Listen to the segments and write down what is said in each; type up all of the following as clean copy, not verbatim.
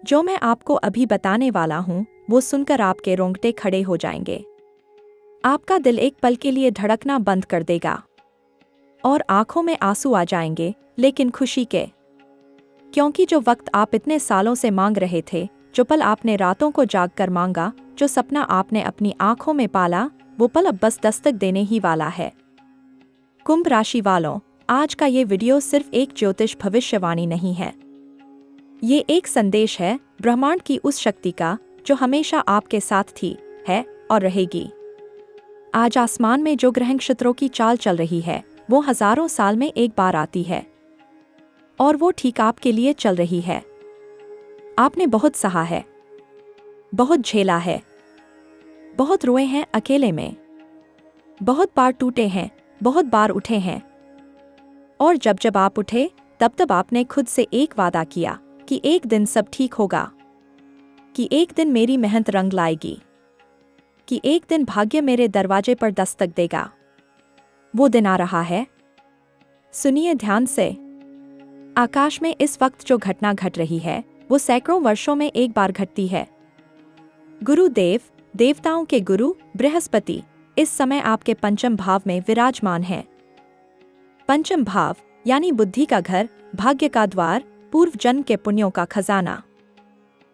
जो मैं आपको अभी बताने वाला हूँ वो सुनकर आपके रोंगटे खड़े हो जाएंगे। आपका दिल एक पल के लिए धड़कना बंद कर देगा और आंखों में आंसू आ जाएंगे, लेकिन खुशी के। क्योंकि जो वक्त आप इतने सालों से मांग रहे थे, जो पल आपने रातों को जाग कर मांगा, जो सपना आपने अपनी आंखों में पाला, वो पल अब बस दस्तक देने ही वाला है। कुंभ राशि वालों, आज का ये वीडियो सिर्फ एक ज्योतिष भविष्यवाणी नहीं है। ये एक संदेश है ब्रह्मांड की उस शक्ति का जो हमेशा आपके साथ थी, है और रहेगी। आज आसमान में जो ग्रह नक्षत्रों की चाल चल रही है, वो हजारों साल में एक बार आती है और वो ठीक आपके लिए चल रही है। आपने बहुत सहा है, बहुत झेला है, बहुत रोए हैं अकेले में, बहुत बार टूटे हैं, बहुत बार उठे हैं। और जब जब आप उठे, तब तब आपने खुद से एक वादा किया कि एक दिन सब ठीक होगा, कि एक दिन मेरी मेहनत रंग लाएगी, कि एक दिन भाग्य मेरे दरवाजे पर दस्तक देगा। वो दिन आ रहा है। सुनिए ध्यान से। आकाश में इस वक्त जो घटना घट रही है, वो सैकड़ों वर्षों में एक बार घटती है। गुरुदेव, देवताओं के गुरु बृहस्पति इस समय आपके पंचम भाव में विराजमान हैं। पंचम भाव यानी बुद्धि का घर, भाग्य का द्वार, पूर्व जन्म के पुण्यों का खजाना।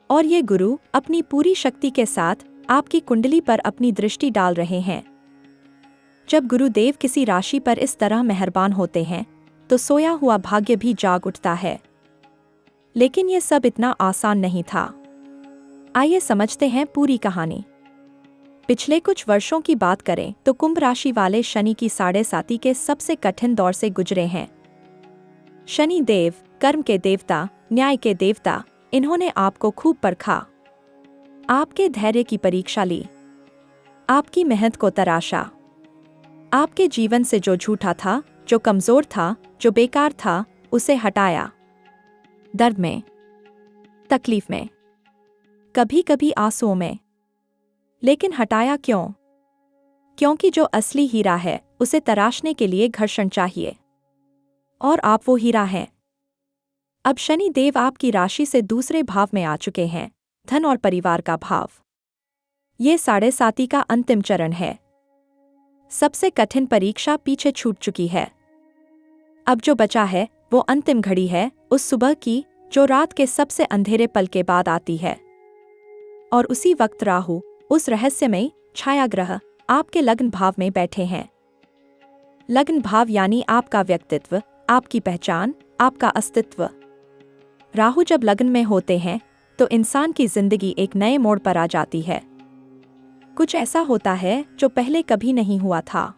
और ये गुरु अपनी पूरी शक्ति के साथ आपकी कुंडली पर अपनी दृष्टि डाल रहे हैं। जब गुरुदेव किसी राशि पर इस तरह मेहरबान होते हैं, तो सोया हुआ भाग्य भी जाग उठता है। लेकिन ये सब इतना आसान नहीं था। आइए समझते हैं पूरी कहानी। पिछले कुछ वर्षों की बात करें तो कुंभ राशि वाले शनि की 7.5 के सबसे कठिन दौर से गुजरे हैं। शनि देव, कर्म के देवता, न्याय के देवता, इन्होंने आपको खूब परखा, आपके धैर्य की परीक्षा ली, आपकी मेहनत को तराशा, आपके जीवन से जो झूठा था, जो कमजोर था, जो बेकार था, उसे हटाया। दर्द में, तकलीफ में, कभी कभी आंसुओं में। लेकिन हटाया क्यों? क्योंकि जो असली हीरा है, उसे तराशने के लिए घर्षण चाहिए। और आप वो हीरा हैं। अब शनि देव आपकी राशि से दूसरे भाव में आ चुके हैं, धन और परिवार का भाव। ये 7.5 का अंतिम चरण है। सबसे कठिन परीक्षा पीछे छूट चुकी है। अब जो बचा है वो अंतिम घड़ी है, उस सुबह की जो रात के सबसे अंधेरे पल के बाद आती है। और उसी वक्त राहु, उस रहस्यमय छायाग्रह, आपके लग्न भाव में बैठे हैं। लग्न भाव यानी आपका व्यक्तित्व, आपकी पहचान, आपका अस्तित्व। राहु जब लग्न में होते हैं तो इंसान की जिंदगी एक नए मोड़ पर आ जाती है। कुछ ऐसा होता है जो पहले कभी नहीं हुआ था।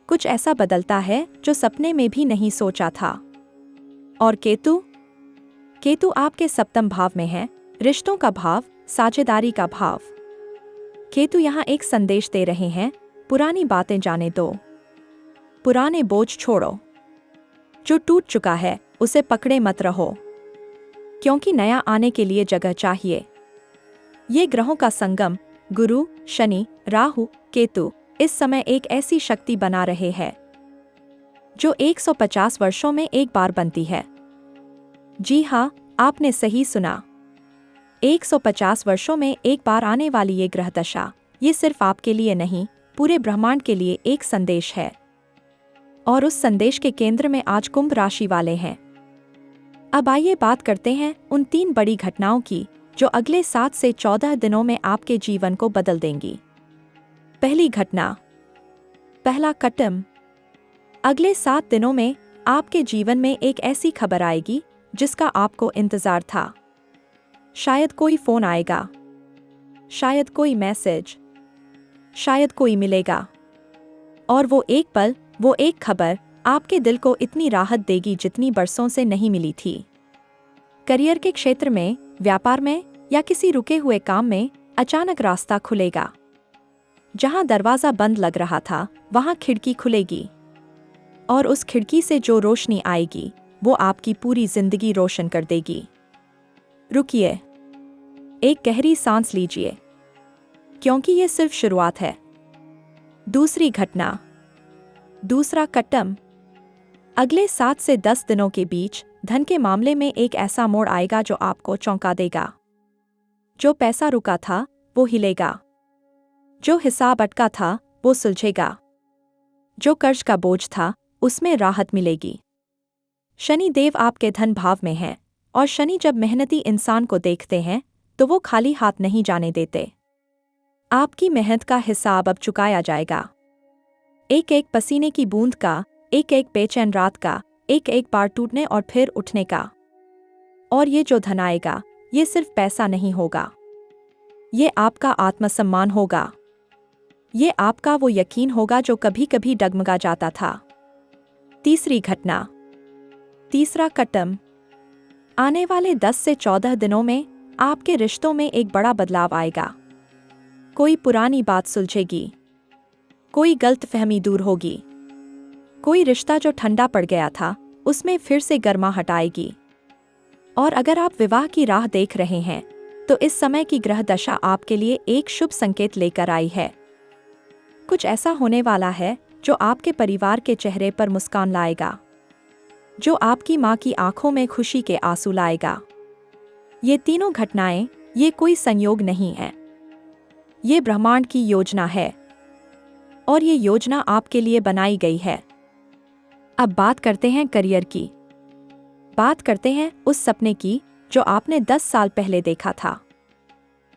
कुछ ऐसा बदलता है जो सपने में भी नहीं सोचा था। और केतु, केतु आपके सप्तम भाव में है, रिश्तों का भाव, साझेदारी का भाव। केतु यहाँ एक संदेश दे रहे हैं, पुरानी बातें जाने दो, पुराने बोझ छोड़ो, जो टूट चुका है उसे पकड़े मत रहो, क्योंकि नया आने के लिए जगह चाहिए। ये ग्रहों का संगम, गुरु, शनि, राहु, केतु, इस समय एक ऐसी शक्ति बना रहे हैं जो 150 वर्षों में एक बार बनती है। जी हाँ, आपने सही सुना। 150 वर्षों में एक बार आने वाली ये ग्रह दशा, ये सिर्फ आपके लिए नहीं, पूरे ब्रह्मांड के लिए एक संदेश है। और उस संदेश के केंद्र में आज कुंभ राशि वाले हैं। अब आइए बात करते हैं उन 3 बड़ी घटनाओं की जो अगले 7 से 14 दिनों में आपके जीवन को बदल देंगी। पहली घटना, पहला कटम। अगले 7 दिनों में आपके जीवन में एक ऐसी खबर आएगी जिसका आपको इंतजार था। शायद कोई फोन आएगा, शायद कोई मैसेज, शायद कोई मिलेगा। और वो एक पल, वो एक खबर आपके दिल को इतनी राहत देगी जितनी बरसों से नहीं मिली थी। करियर के क्षेत्र में, व्यापार में या किसी रुके हुए काम में अचानक रास्ता खुलेगा। जहां दरवाजा बंद लग रहा था, वहां खिड़की खुलेगी। और उस खिड़की से जो रोशनी आएगी, वो आपकी पूरी जिंदगी रोशन कर देगी। रुकिए, एक गहरी सांस लीजिए, क्योंकि ये सिर्फ शुरुआत है। दूसरी घटना, दूसरा कटम। अगले 7 से 10 दिनों के बीच धन के मामले में एक ऐसा मोड़ आएगा जो आपको चौंका देगा। जो पैसा रुका था वो हिलेगा। जो हिसाब अटका था वो सुलझेगा। जो कर्ज का बोझ था उसमें राहत मिलेगी। शनि देव आपके धन भाव में हैं और शनि जब मेहनती इंसान को देखते हैं तो वो खाली हाथ नहीं जाने देते। आपकी मेहनत का हिसाब अब चुकाया जाएगा। एक एक पसीने की बूंद का, एक एक बेचैन रात का, एक एक बार टूटने और फिर उठने का। और ये जो धन आएगा ये सिर्फ पैसा नहीं होगा, ये आपका आत्मसम्मान होगा। ये आपका वो यकीन होगा जो कभी कभी डगमगा जाता था। तीसरी घटना, तीसरा कटम। आने वाले 10 से 14 दिनों में आपके रिश्तों में एक बड़ा बदलाव आएगा। कोई पुरानी बात सुलझेगी, कोई गलतफहमी दूर होगी, कोई रिश्ता जो ठंडा पड़ गया था उसमें फिर से गर्माहट आएगी। और अगर आप विवाह की राह देख रहे हैं तो इस समय की ग्रह दशा आपके लिए एक शुभ संकेत लेकर आई है। कुछ ऐसा होने वाला है जो आपके परिवार के चेहरे पर मुस्कान लाएगा, जो आपकी मां की आंखों में खुशी के आंसू लाएगा। ये तीनों घटनाएं ये कोई संयोग नहीं है, ये ब्रह्मांड की योजना है और ये योजना आपके लिए बनाई गई है। अब बात करते हैं करियर की। बात करते हैं उस सपने की जो आपने 10 साल पहले देखा था।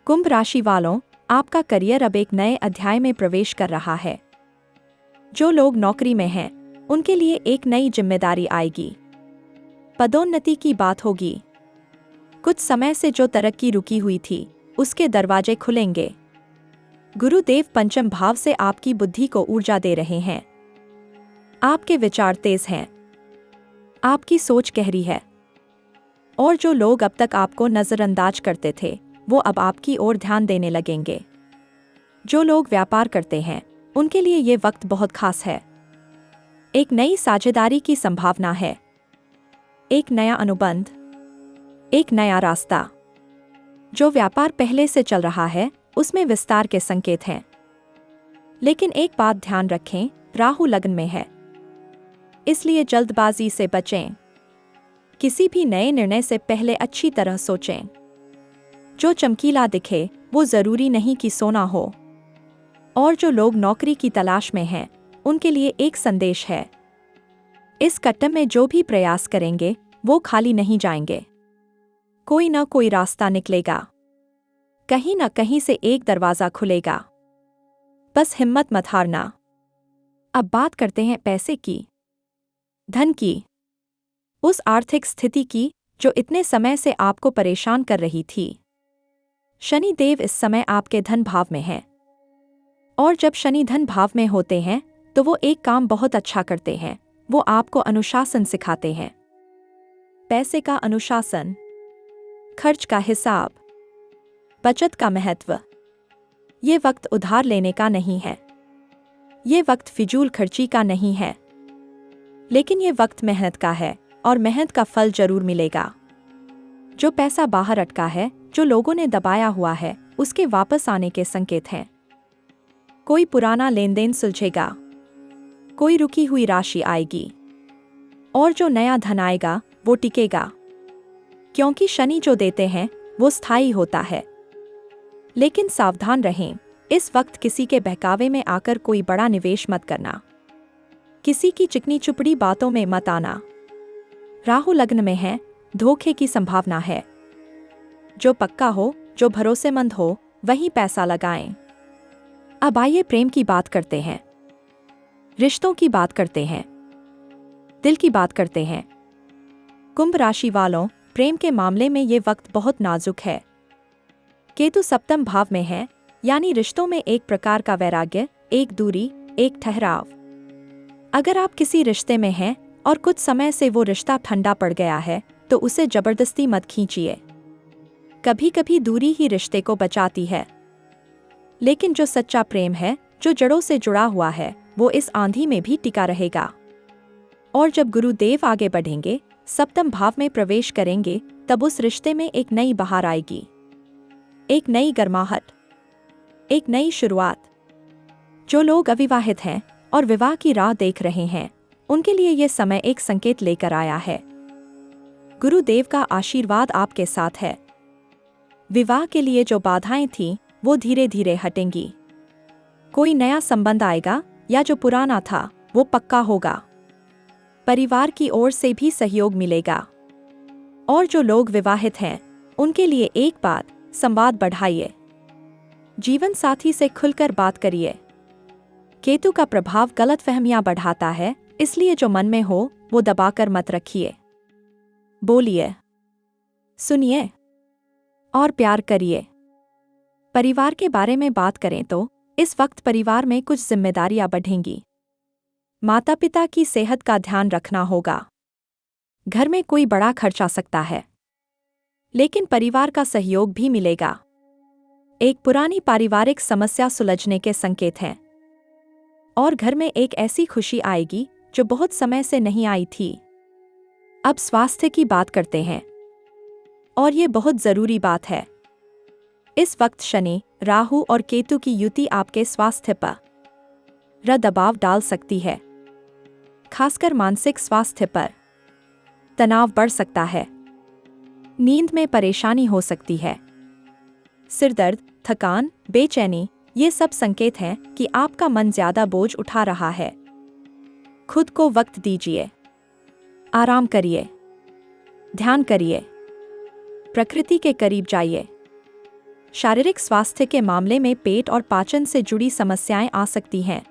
कुंभ राशि वालों, आपका करियर अब एक नए अध्याय में प्रवेश कर रहा है। जो लोग नौकरी में हैं, उनके लिए एक नई जिम्मेदारी आएगी। पदोन्नति की बात होगी। कुछ समय से जो तरक्की रुकी हुई थी, उसके दरवाजे खुलेंगे। गुरुदेव पंचम भाव से आपकी बुद्धि को ऊर्जा दे रहे हैं। आपके विचार तेज हैं, आपकी सोच गहरी है। और जो लोग अब तक आपको नजरअंदाज करते थे, वो अब आपकी ओर ध्यान देने लगेंगे। जो लोग व्यापार करते हैं, उनके लिए ये वक्त बहुत खास है। एक नई साझेदारी की संभावना है, एक नया अनुबंध, एक नया रास्ता। जो व्यापार पहले से चल रहा है, उसमें विस्तार के संकेत हैं। लेकिन एक बात ध्यान रखें, राहु लग्न में है, इसलिए जल्दबाजी से बचें। किसी भी नए निर्णय से पहले अच्छी तरह सोचें। जो चमकीला दिखे वो जरूरी नहीं कि सोना हो। और जो लोग नौकरी की तलाश में हैं, उनके लिए एक संदेश है। इस कट्टम में जो भी प्रयास करेंगे वो खाली नहीं जाएंगे। कोई न कोई रास्ता निकलेगा, कहीं न कहीं से एक दरवाजा खुलेगा। बस हिम्मत मत हारना। अब बात करते हैं पैसे की, धन की, उस आर्थिक स्थिति की जो इतने समय से आपको परेशान कर रही थी। शनि देव इस समय आपके धन भाव में हैं। और जब शनि धन भाव में होते हैं तो वो एक काम बहुत अच्छा करते हैं, वो आपको अनुशासन सिखाते हैं। पैसे का अनुशासन, खर्च का हिसाब, बचत का महत्व। ये वक्त उधार लेने का नहीं है, ये वक्त फिजूल खर्ची का नहीं है, लेकिन ये वक्त मेहनत का है और मेहनत का फल जरूर मिलेगा। जो पैसा बाहर अटका है, जो लोगों ने दबाया हुआ है, उसके वापस आने के संकेत हैं। कोई पुराना लेन देन सुलझेगा, कोई रुकी हुई राशि आएगी और जो नया धन आएगा वो टिकेगा। क्योंकि शनि जो देते हैं वो स्थायी होता है। लेकिन सावधान रहें, इस वक्त किसी के बहकावे में आकर कोई बड़ा निवेश मत करना। किसी की चिकनी चुपड़ी बातों में मत आना। राहु लग्न में है, धोखे की संभावना है। जो पक्का हो, जो भरोसेमंद हो, वहीं पैसा लगाएं। अब आइए प्रेम की बात करते हैं, रिश्तों की बात करते हैं, दिल की बात करते हैं। कुंभ राशि वालों, प्रेम के मामले में ये वक्त बहुत नाजुक है। केतु सप्तम भाव में है, यानी रिश्तों में एक प्रकार का वैराग्य, एक दूरी, एक ठहराव। अगर आप किसी रिश्ते में हैं और कुछ समय से वो रिश्ता ठंडा पड़ गया है तो उसे जबरदस्ती मत खींचिए। कभी कभी दूरी ही रिश्ते को बचाती है। लेकिन जो सच्चा प्रेम है, जो जड़ों से जुड़ा हुआ है, वो इस आंधी में भी टिका रहेगा। और जब गुरुदेव आगे बढ़ेंगे, सप्तम भाव में प्रवेश करेंगे, तब उस रिश्ते में एक नई बहार आएगी, एक नई गर्माहट, एक नई शुरुआत। जो लोग अविवाहित हैं और विवाह की राह देख रहे हैं, उनके लिए यह समय एक संकेत लेकर आया है। गुरुदेव का आशीर्वाद आपके साथ है। विवाह के लिए जो बाधाएं थीं, वो धीरे धीरे हटेंगी। कोई नया संबंध आएगा या जो पुराना था वो पक्का होगा। परिवार की ओर से भी सहयोग मिलेगा। और जो लोग विवाहित हैं, उनके लिए एक बात, संवाद बढ़ाइए। जीवन साथी से खुलकर बात करिए। केतु का प्रभाव गलतफहमियां बढ़ाता है, इसलिए जो मन में हो वो दबाकर मत रखिए। बोलिए, सुनिए और प्यार करिए। परिवार के बारे में बात करें तो इस वक्त परिवार में कुछ जिम्मेदारियां बढ़ेंगी। माता पिता की सेहत का ध्यान रखना होगा। घर में कोई बड़ा खर्च आ सकता है, लेकिन परिवार का सहयोग भी मिलेगा। एक पुरानी पारिवारिक समस्या सुलझने के संकेत हैं और घर में एक ऐसी खुशी आएगी जो बहुत समय से नहीं आई थी। अब स्वास्थ्य की बात करते हैं, और ये बहुत जरूरी बात है। इस वक्त शनि, राहु और केतु की युति आपके स्वास्थ्य पर दबाव डाल सकती है, खासकर मानसिक स्वास्थ्य पर। तनाव बढ़ सकता है, नींद में परेशानी हो सकती है। सिर दर्द, थकान, बेचैनी, ये सब संकेत हैं कि आपका मन ज्यादा बोझ उठा रहा है। खुद को वक्त दीजिए, आराम करिए, ध्यान करिए, प्रकृति के करीब जाइए। शारीरिक स्वास्थ्य के मामले में पेट और पाचन से जुड़ी समस्याएं आ सकती हैं।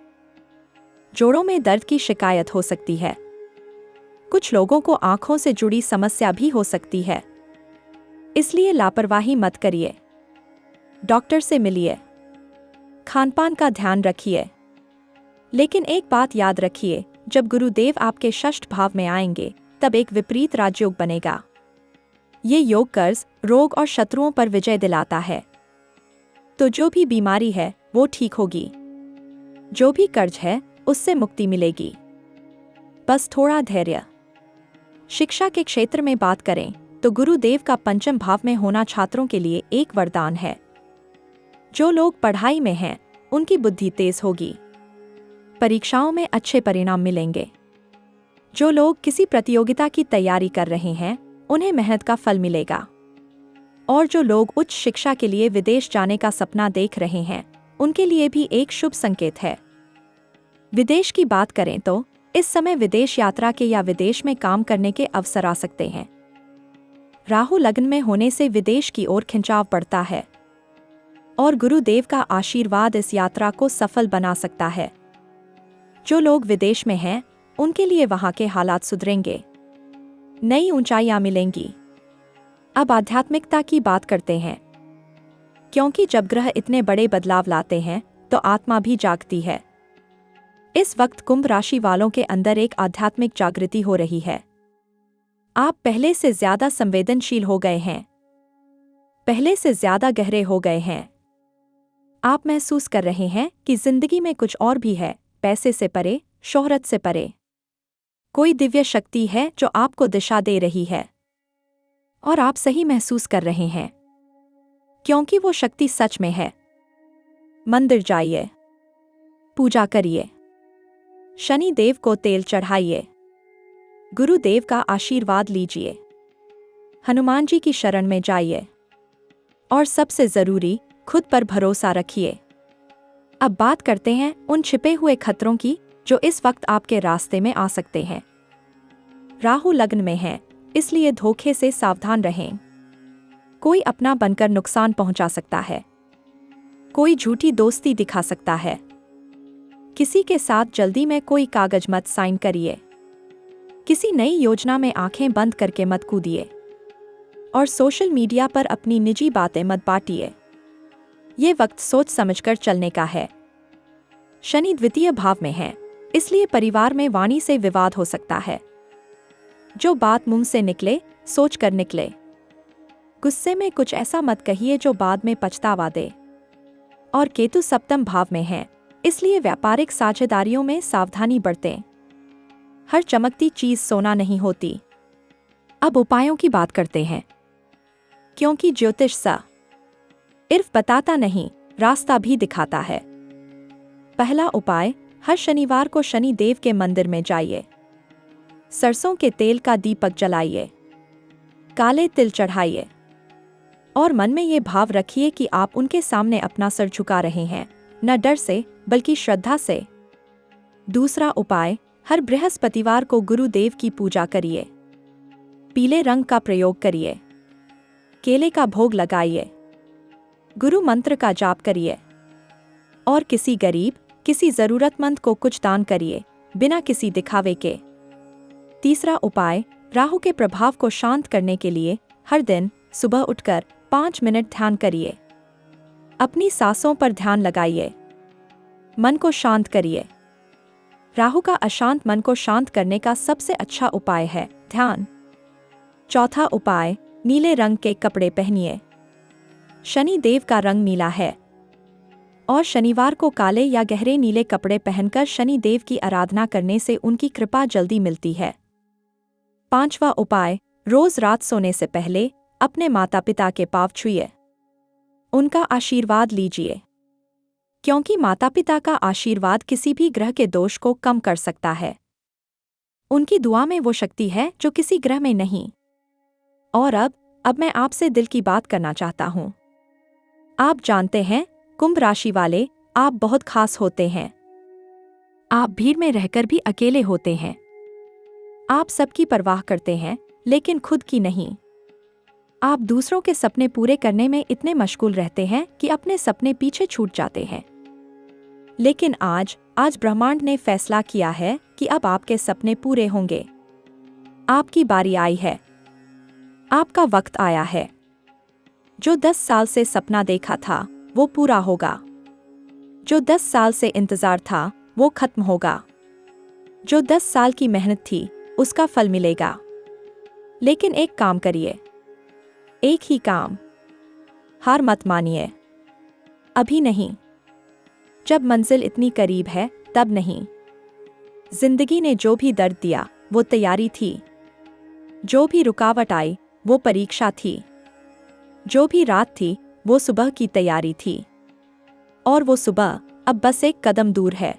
जोड़ों में दर्द की शिकायत हो सकती है। कुछ लोगों को आंखों से जुड़ी समस्या भी हो सकती है, इसलिए लापरवाही मत करिए। डॉक्टर से मिलिए, खानपान का ध्यान रखिए। लेकिन एक बात याद रखिए, जब गुरुदेव आपके षष्ठ भाव में आएंगे तब एक विपरीत राजयोग बनेगा। ये योग कर्ज, रोग और शत्रुओं पर विजय दिलाता है। तो जो भी बीमारी है वो ठीक होगी, जो भी कर्ज है उससे मुक्ति मिलेगी। बस थोड़ा धैर्य। शिक्षा के क्षेत्र में बात करें तो गुरुदेव का पंचम भाव में होना छात्रों के लिए एक वरदान है। जो लोग पढ़ाई में हैं, उनकी बुद्धि तेज होगी। परीक्षाओं में अच्छे परिणाम मिलेंगे। जो लोग किसी प्रतियोगिता की तैयारी कर रहे हैं, उन्हें मेहनत का फल मिलेगा। और जो लोग उच्च शिक्षा के लिए विदेश जाने का सपना देख रहे हैं, उनके लिए भी एक शुभ संकेत है। विदेश की बात करें तो इस समय विदेश यात्रा के या विदेश में काम करने के अवसर आ सकते हैं। राहु लग्न में होने से विदेश की ओर खिंचाव बढ़ता है और गुरुदेव का आशीर्वाद इस यात्रा को सफल बना सकता है। जो लोग विदेश में हैं, उनके लिए वहां के हालात सुधरेंगे, नई ऊंचाइयां मिलेंगी। अब आध्यात्मिकता की बात करते हैं, क्योंकि जब ग्रह इतने बड़े बदलाव लाते हैं तो आत्मा भी जागती है। इस वक्त कुंभ राशि वालों के अंदर एक आध्यात्मिक जागृति हो रही है। आप पहले से ज्यादा संवेदनशील हो गए हैं, पहले से ज्यादा गहरे हो गए हैं। आप महसूस कर रहे हैं कि जिंदगी में कुछ और भी है, पैसे से परे, शोहरत से परे। कोई दिव्य शक्ति है जो आपको दिशा दे रही है, और आप सही महसूस कर रहे हैं, क्योंकि वो शक्ति सच में है। मंदिर जाइए, पूजा करिए, शनि देव को तेल चढ़ाइए, गुरुदेव का आशीर्वाद लीजिए, हनुमान जी की शरण में जाइए, और सबसे जरूरी, खुद पर भरोसा रखिए। अब बात करते हैं उन छिपे हुए खतरों की जो इस वक्त आपके रास्ते में आ सकते हैं। राहु लग्न में है, इसलिए धोखे से सावधान रहें। कोई अपना बनकर नुकसान पहुंचा सकता है, कोई झूठी दोस्ती दिखा सकता है। किसी के साथ जल्दी में कोई कागज मत साइन करिए। किसी नई योजना में आंखें बंद करके मत कूदिए, और सोशल मीडिया पर अपनी निजी बातें मत बांटिए। ये वक्त सोच समझकर चलने का है। शनि द्वितीय भाव में है, इसलिए परिवार में वाणी से विवाद हो सकता है। जो बात मुंह से निकले, सोच कर निकले। गुस्से में कुछ ऐसा मत कहिए जो बाद में पछतावा दे। और केतु सप्तम भाव में है, इसलिए व्यापारिक साझेदारियों में सावधानी बरतें। हर चमकती चीज सोना नहीं होती। अब उपायों की बात करते हैं, क्योंकि ज्योतिष सिर्फ बताता नहीं, रास्ता भी दिखाता है। पहला उपाय, हर शनिवार को शनि देव के मंदिर में जाइए। सरसों के तेल का दीपक जलाइए। काले तिल चढ़ाइए और मन में ये भाव रखिए कि आप उनके सामने अपना सर झुका रहे हैं, न डर से बल्कि श्रद्धा से। दूसरा उपाय, हर बृहस्पतिवार को गुरुदेव की पूजा करिए। पीले रंग का प्रयोग करिए, केले का भोग लगाइए, गुरु मंत्र का जाप करिए और किसी गरीब, किसी जरूरतमंद को कुछ दान करिए, बिना किसी दिखावे के। तीसरा उपाय, राहु के प्रभाव को शांत करने के लिए हर दिन सुबह उठकर 5 मिनट ध्यान करिए। अपनी सांसों पर ध्यान लगाइए, मन को शांत करिए। राहु का अशांत मन को शांत करने का सबसे अच्छा उपाय है ध्यान। चौथा उपाय, नीले रंग के कपड़े पहनिए। शनि देव का रंग नीला है और शनिवार को काले या गहरे नीले कपड़े पहनकर शनि देव की आराधना करने से उनकी कृपा जल्दी मिलती है। पांचवा उपाय, रोज रात सोने से पहले अपने माता पिता के पाँव छूइए, उनका आशीर्वाद लीजिए, क्योंकि माता पिता का आशीर्वाद किसी भी ग्रह के दोष को कम कर सकता है। उनकी दुआ में वो शक्ति है जो किसी ग्रह में नहीं। और अब मैं आपसे दिल की बात करना चाहता हूँ। आप जानते हैं, कुंभ राशि वाले, आप बहुत खास होते हैं। आप भीड़ में रहकर भी अकेले होते हैं। आप सबकी परवाह करते हैं, लेकिन खुद की नहीं। आप दूसरों के सपने पूरे करने में इतने मशगूल रहते हैं कि अपने सपने पीछे छूट जाते हैं। लेकिन आज ब्रह्मांड ने फैसला किया है कि अब आपके सपने पूरे होंगे। आपकी बारी आई है, आपका वक्त आया है। जो 10 साल से सपना देखा था वो पूरा होगा। जो 10 साल से इंतजार था वो खत्म होगा। जो 10 साल की मेहनत थी उसका फल मिलेगा। लेकिन एक काम करिए, एक ही काम। हार मत मानिए, अभी नहीं। जब मंजिल इतनी करीब है तब नहीं। जिंदगी ने जो भी दर्द दिया वो तैयारी थी। जो भी रुकावट आई वो परीक्षा थी। जो भी रात थी वो सुबह की तैयारी थी। और वो सुबह अब बस एक कदम दूर है।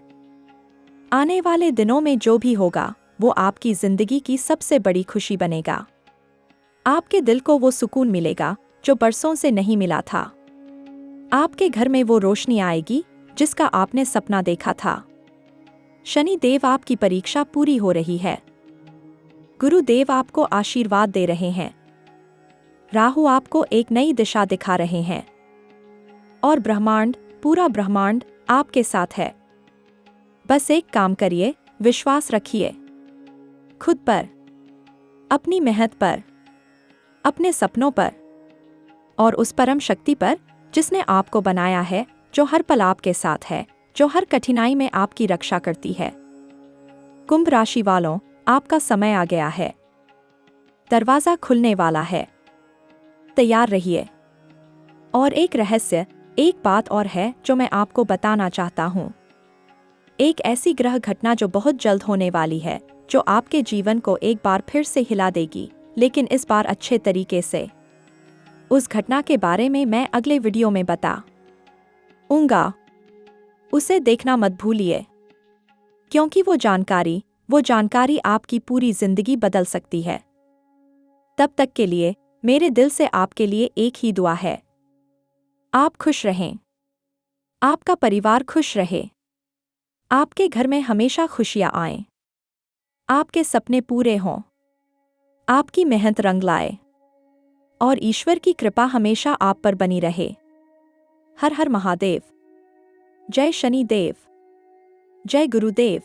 आने वाले दिनों में जो भी होगा वो आपकी जिंदगी की सबसे बड़ी खुशी बनेगा। आपके दिल को वो सुकून मिलेगा जो बरसों से नहीं मिला था। आपके घर में वो रोशनी आएगी जिसका आपने सपना देखा था। शनि देव आपकी परीक्षा पूरी हो रही है। गुरुदेव आपको आशीर्वाद दे रहे हैं। राहु आपको एक नई दिशा दिखा रहे हैं। और ब्रह्मांड, पूरा ब्रह्मांड आपके साथ है। बस एक काम करिए, विश्वास रखिए खुद पर, अपनी मेहनत पर, अपने सपनों पर और उस परम शक्ति पर जिसने आपको बनाया है, जो हर पल आपके साथ है, जो हर कठिनाई में आपकी रक्षा करती है। कुंभ राशि वालों, आपका समय आ गया है। दरवाजा खुलने वाला है, तैयार रहिए। और एक रहस्य, एक बात और है जो मैं आपको बताना चाहता हूँ। एक ऐसी ग्रह घटना जो बहुत जल्द होने वाली है, जो आपके जीवन को एक बार फिर से हिला देगी, लेकिन इस बार अच्छे तरीके से। उस घटना के बारे में मैं अगले वीडियो में बताऊंगा। उसे देखना मत भूलिए, क्योंकि वो जानकारी आपकी पूरी जिंदगी बदल सकती है। तब तक के लिए मेरे दिल से आपके लिए एक ही दुआ है, आप खुश रहें, आपका परिवार खुश रहे, आपके घर में हमेशा खुशियां आएं, आपके सपने पूरे हों, आपकी मेहनत रंग लाए और ईश्वर की कृपा हमेशा आप पर बनी रहे। हर हर महादेव। जय शनि देव, जय गुरुदेव।